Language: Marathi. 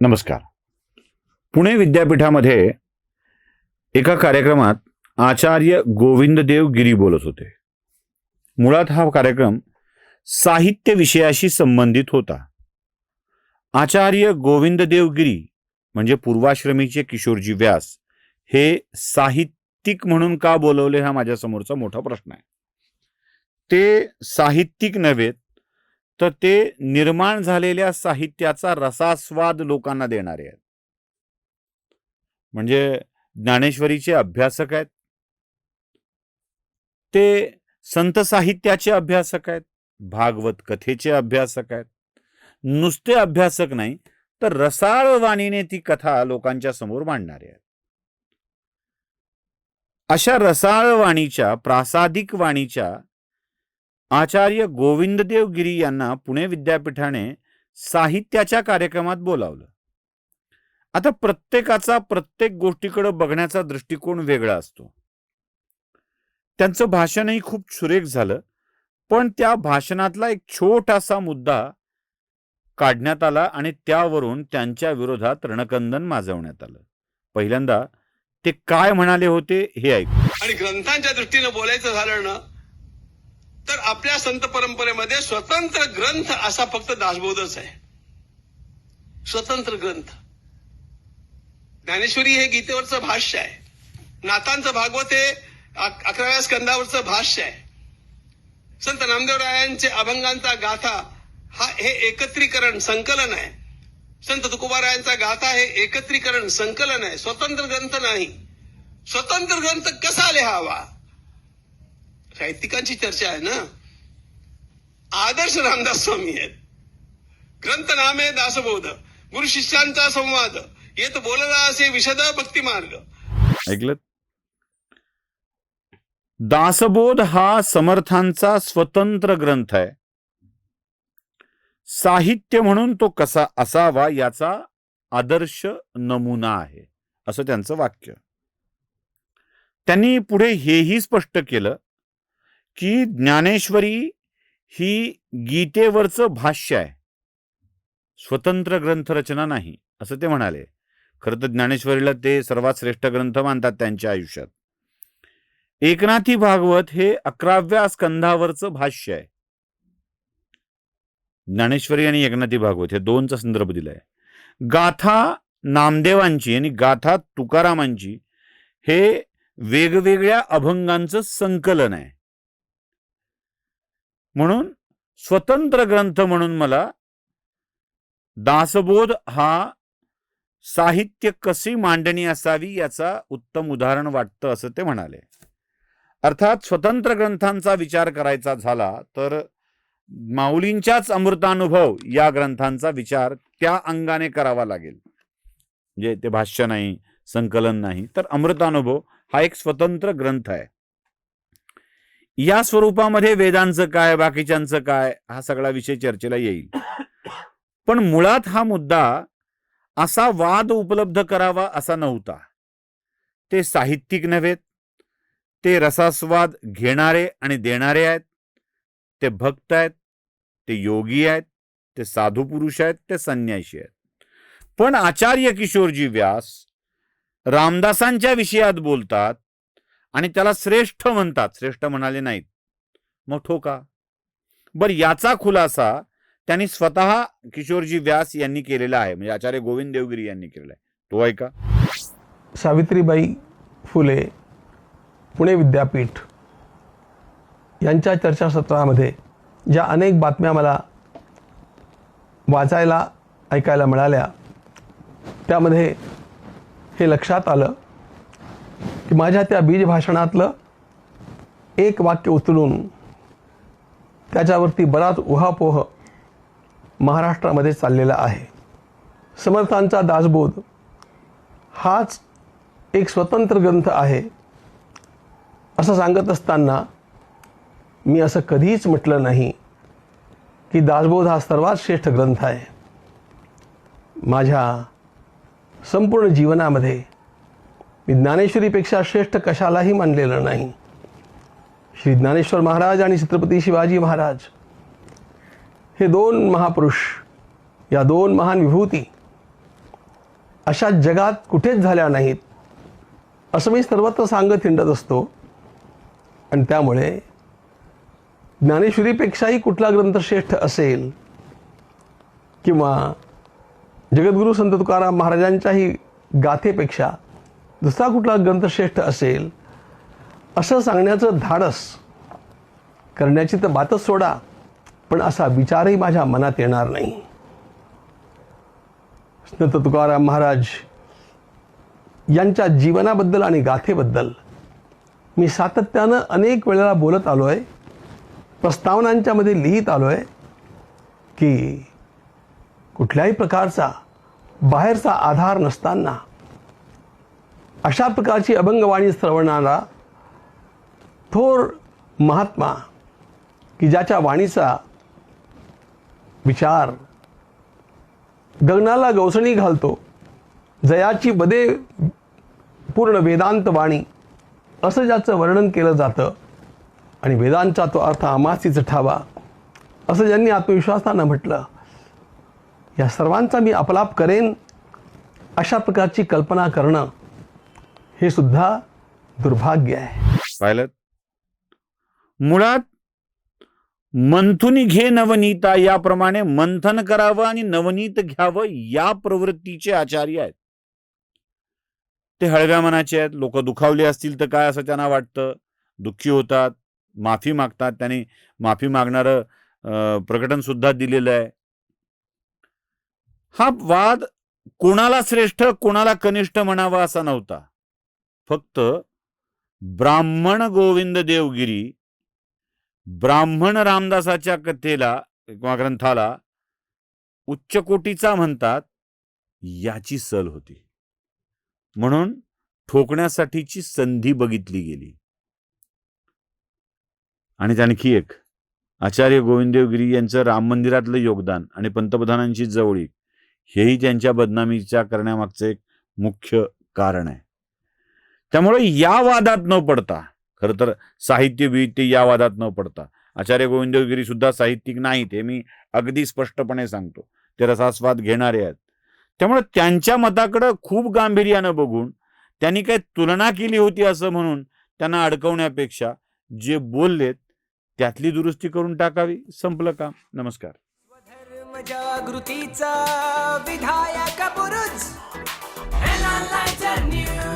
नमस्कार. पुणे विद्यापीठामध्ये एका कार्यक्रमात आचार्य गोविंददेव गिरी बोलत होते. मुळात हा कार्यक्रम साहित्य विषयाशी संबंधित होता. आचार्य गोविंददेव गिरी म्हणजे पूर्वाश्रमीचे किशोरजी व्यास हे साहित्यिक म्हणून का बोलवले हा माझ्यासमोरचा मोठा प्रश्न आहे. ते साहित्यिक नव्हेत, तर ते निर्माण झालेल्या साहित्याचा रसास्वाद लोकांना देणारे आहेत. म्हणजे ज्ञानेश्वरीचे अभ्यासक आहेत, ते संत साहित्याचे अभ्यासक आहेत, भागवत कथेचे अभ्यासक आहेत. नुसते अभ्यासक नाही, तर रसाळ वाणीने ती कथा लोकांच्या समोर मांडणारे आहेत. अशा रसाळ वाणीच्या, प्रासादिक वाणीच्या आचार्य गोविंददेव गिरी यांना पुणे विद्यापीठाने साहित्याच्या कार्यक्रमात बोलावलं. आता प्रत्येकाचा प्रत्येक गोष्टीकडे बघण्याचा दृष्टिकोन वेगळा असतो. त्यांचं भाषणही खूप सुरेख झालं, पण त्या भाषणातला एक छोटासा मुद्दा काढण्यात आला आणि त्यावरून त्यांच्या विरोधात रणकंदन माजवण्यात आलं. पहिल्यांदा ते काय म्हणाले होते हे ऐकू. आणि ग्रंथांच्या दृष्टीने बोलायचं झालं ना, तर आपल्या संत परंपरेमध्ये स्वतंत्र ग्रंथ असा फक्त दासबोधच आहे. स्वतंत्र ग्रंथ. ज्ञानेश्वरी हे गीतेवरचं भाष्य आहे. नाथांचं भागवत हे 11व्या स्कंदावरचं भाष्य आहे. संत नामदेवरायांचे अभंगांचा गाथा हे एकत्रीकरण संकलन आहे. संत तुकोबारायांचा गाथा हे एकत्रीकरण संकलन आहे. स्वतंत्र ग्रंथ नाही. स्वतंत्र ग्रंथ कसा लिहावा, साहित्यिकांची चर्चा आहे ना. आदर्श रामदास स्वामी आहेत. ग्रंथ नामे दासबोध, गुरु शिष्यांचा संवाद, येत बोलला असे विशद भक्ती मार्ग. ऐकलं? दासबोध हा समर्थांचा स्वतंत्र ग्रंथ आहे. साहित्य म्हणून तो कसा असावा याचा आदर्श नमुना आहे, असं त्यांचं वाक्य. त्यांनी पुढे हेही स्पष्ट केलं की ज्ञानेश्वरी ही गीतेवरचं भाष्य आहे, स्वतंत्र ग्रंथ रचना नाही, असं ते म्हणाले. खरं तर ज्ञानेश्वरीला ते सर्वात श्रेष्ठ ग्रंथ मानतात त्यांच्या आयुष्यात. एकनाथी भागवत हे 11व्या स्कंधावरचं भाष्य आहे. ज्ञानेश्वरी आणि एकनाथी भागवत हे दोनचा संदर्भ दिलाय. गाथा नामदेवांची आणि गाथा तुकारामांची हे वेगवेगळ्या अभंगांचं संकलन आहे. म्हणून स्वतंत्र ग्रंथ म्हणून मला दासबोध हा साहित्य कशी मांडणी असावी याचा उत्तम उदाहरण वाटतं, असं ते म्हणाले. अर्थात स्वतंत्र ग्रंथांचा विचार करायचा झाला तर माऊलींच्याच अमृतानुभव या ग्रंथांचा विचार त्या अंगाने करावा लागेल. म्हणजे ते भाष्य नाही, संकलन नाही, तर अमृतानुभव हा एक स्वतंत्र ग्रंथ आहे. या स्वरूपामध्ये वेदांचं काय, बाकीच्यांचं काय, हा सगळा विषय चर्चेला येईल. पण मुळात हा मुद्दा असा वाद उपलब्ध करावा असा नव्हता. ते साहित्यिक नव्हेत, ते रसास्वाद घेणारे आणि देणारे आहेत, ते भक्त आहेत, ते योगी आहेत, ते साधू पुरुष आहेत, ते संन्यासी आहेत. पण आचार्य किशोरजी व्यास रामदासांच्या विषयात बोलतात आणि त्याला श्रेष्ठ म्हणतात. श्रेष्ठ म्हणाले नाहीत, मग ठोका. बरं, याचा खुलासा त्यांनी स्वतः किशोरजी व्यास यांनी केलेला आहे, म्हणजे आचार्य गोविंददेव गिरी यांनी केलेला आहे. तो ऐका. सावित्रीबाई फुले पुणे विद्यापीठ यांच्या चर्चासत्रामध्ये ज्या अनेक बातम्या मला वाचायला ऐकायला मिळाल्या, त्यामध्ये हे लक्षात आलं की माझ्या त्या बीज भाषणातलं एक वाक्य उचलून त्याच्यावरती बराच उहापोह महाराष्ट्रामध्ये चाललेला आहे. समर्थांचा दासबोध हाच एक स्वतंत्र ग्रंथ आहे असं सांगत असताना मी असं कधीच म्हटलं नाही की दासबोध हा सर्वात श्रेष्ठ ग्रंथ आहे. माझ्या संपूर्ण जीवनामध्ये मी ज्ञानेश्वरीपेक्षा श्रेष्ठ कशालाही मानलेलं नाही. श्री ज्ञानेश्वर महाराज आणि छत्रपती शिवाजी महाराज हे दोन महापुरुष, या दोन महान विभूती अशा जगात कुठेच झाल्या नाहीत असं मी सर्वत्र सांगत हिंडत असतो. आणि त्यामुळे ज्ञानेश्वरीपेक्षाही कुठला ग्रंथ श्रेष्ठ असेल किंवा जगद्गुरू संत तुकाराम महाराजांच्याही गाथेपेक्षा दुसरा कुठला ग्रंथ श्रेष्ठ असेल असं सांगण्याचं धाडस करण्याची तर बातच सोडा, पण असा विचारही माझ्या मनात येणार नाही. संत तुकाराम महाराज यांच्या जीवनाबद्दल आणि गाथेबद्दल मी सातत्यानं अनेक वेळेला बोलत आलो आहे, प्रस्तावनांच्यामध्ये लिहित आलो आहे की कुठल्याही प्रकारचा बाहेरचा आधार नसताना अशा प्रकारची अभंगवाणी श्रवणारा थोर महात्मा की ज्याच्या वाणीचा विचार गगनाला गवसणी घालतो, जयाची बदे पूर्ण वेदांत वाणी असं ज्याचं वर्णन केलं जातं आणि वेदांचा तो अर्थ आमासीच ठावा असं ज्यांनी आत्मविश्वासानं म्हटलं, या सर्वांचा मी अपलाप करेन अशा प्रकारची कल्पना करणं हे सुद्धा दुर्भाग्य आहे. पाहिलं, मुळात मंथुनी घे नवनीता याप्रमाणे मंथन करावं आणि नवनीत घ्यावं या प्रवृत्तीचे आचार्य आहेत. ते हळव्या मनाचे आहेत. लोक दुखावले असतील तर काय असं त्यांना वाटतं, दुःखी होतात, माफी मागतात. त्यांनी माफी मागणारं प्रकटन सुद्धा दिलेलं आहे. हा वाद कोणाला श्रेष्ठ कोणाला कनिष्ठ म्हणावा असा नव्हता. फक्त ब्राह्मण गोविंद देवगिरी ब्राह्मण रामदासाच्या कथेला किंवा ग्रंथाला उच्च कोटीचा म्हणतात याची सल होती, म्हणून ठोकण्यासाठीची संधी बघितली गेली. आणि आणखी एक, आचार्य गोविंद देवगिरी यांचं राम मंदिरातलं योगदान आणि पंतप्रधानांची जवळीक हेही त्यांच्या बदनामीच्या करण्यामागचं एक मुख्य कारण आहे. त्यामुळे या वादात न पडता, खरं तर साहित्यविद ते या वादात न पडता, आचार्य गोविंद देवगिरी सुद्धा साहित्यिक नाहीत हे मी अगदी स्पष्टपणे सांगतो. ते रसास्वाद घेणारे आहेत. त्यामुळे त्यांच्या मताकडे खूप गांभीर्यानं बघून त्यांनी काही तुलना केली होती असं म्हणून त्यांना अडकवण्यापेक्षा जे बोललेत त्यातली दुरुस्ती करून टाकावी, संपलं काम. नमस्कार. धर्म जागृतीचा विधायक बुरुज, हेलालायचं न्यूज.